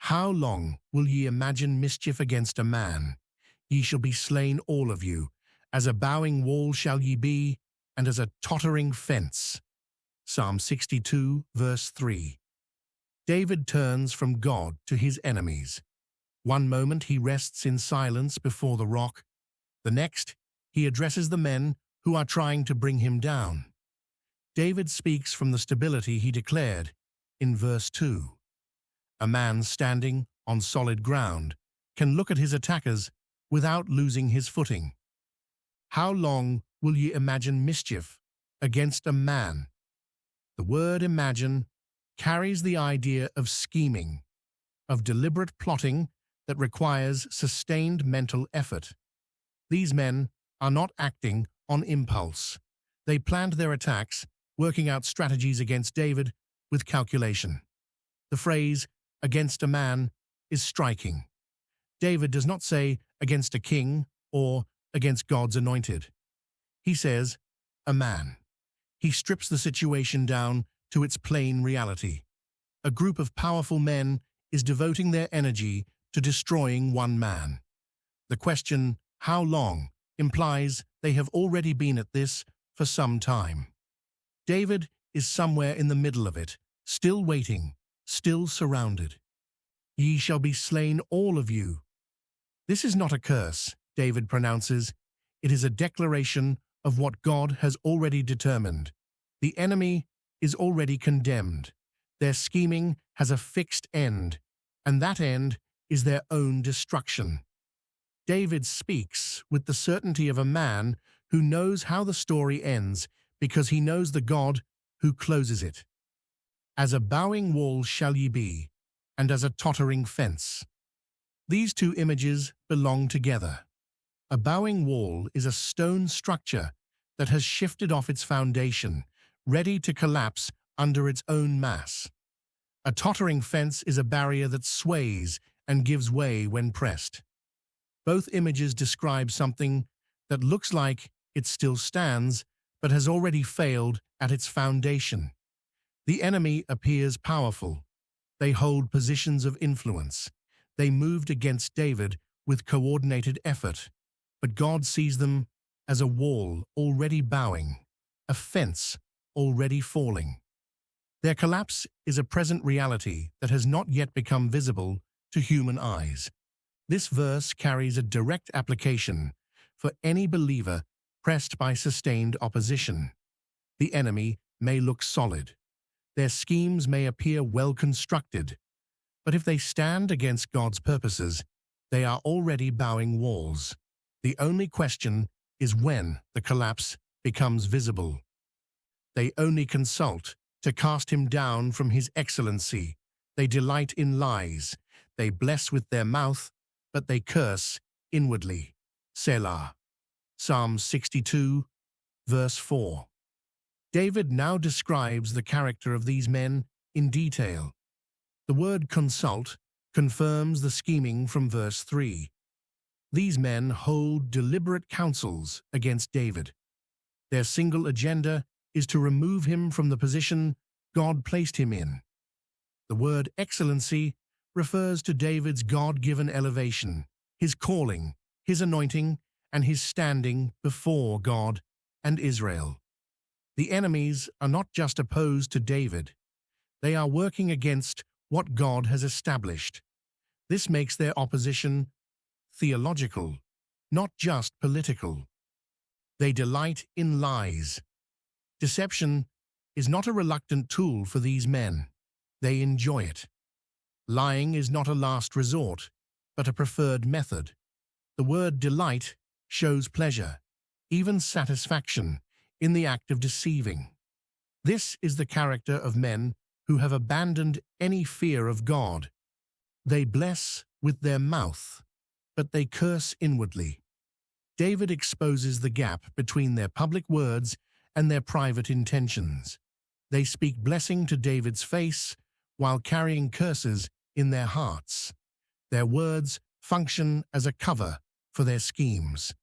How long will ye imagine mischief against a man? Ye shall be slain all of you. As a bowing wall shall ye be, and as a tottering fence. Psalm 62, verse 3. David turns from God to his enemies. One moment he rests in silence before the rock. The next, he addresses the men who are trying to bring him down. David speaks from the stability he declared in verse 2. A man standing on solid ground can look at his attackers without losing his footing. How long will ye imagine mischief against a man? The word imagine carries the idea of scheming, of deliberate plotting that requires sustained mental effort. These men are not acting on impulse. They planned their attacks, working out strategies against David with calculation. The phrase, against a man, is striking. David does not say against a king or against God's anointed. He says, a man. He strips the situation down to its plain reality. A group of powerful men is devoting their energy to destroying one man. The question, how long, implies they have already been at this for some time. David is somewhere in the middle of it, still waiting, still surrounded. Ye shall be slain all of you. This is not a curse, David pronounces. It is a declaration of what God has already determined. The enemy is already condemned. Their scheming has a fixed end, and that end is their own destruction. David speaks with the certainty of a man who knows how the story ends because he knows the God who closes it. As a bowing wall shall ye be, and as a tottering fence. These two images belong together. A bowing wall is a stone structure that has shifted off its foundation, ready to collapse under its own mass. A tottering fence is a barrier that sways and gives way when pressed. Both images describe something that looks like it still stands, but has already failed at its foundation. The enemy appears powerful. They hold positions of influence. They moved against David with coordinated effort, but God sees them as a wall already bowing, a fence already falling. Their collapse is a present reality that has not yet become visible to human eyes. This verse carries a direct application for any believer pressed by sustained opposition. The enemy may look solid. Their schemes may appear well constructed, but if they stand against God's purposes, they are already bowing walls. The only question is when the collapse becomes visible. They only consult to cast him down from his excellency. They delight in lies. They bless with their mouth, but they curse inwardly. Selah. Psalm 62, verse 4. David now describes the character of these men in detail. The word consult confirms the scheming from verse 3. These men hold deliberate counsels against David. Their single agenda is to remove him from the position God placed him in. The word excellency refers to David's God-given elevation, his calling, his anointing, and his standing before God and Israel. The enemies are not just opposed to David. They are working against what God has established. This makes their opposition theological, not just political. They delight in lies. Deception is not a reluctant tool for these men. They enjoy it. Lying is not a last resort, but a preferred method. The word delight shows pleasure, even satisfaction, in the act of deceiving. This is the character of men who have abandoned any fear of God. They bless with their mouth, but they curse inwardly. David exposes the gap between their public words and their private intentions. They speak blessing to David's face while carrying curses in their hearts. Their words function as a cover for their schemes.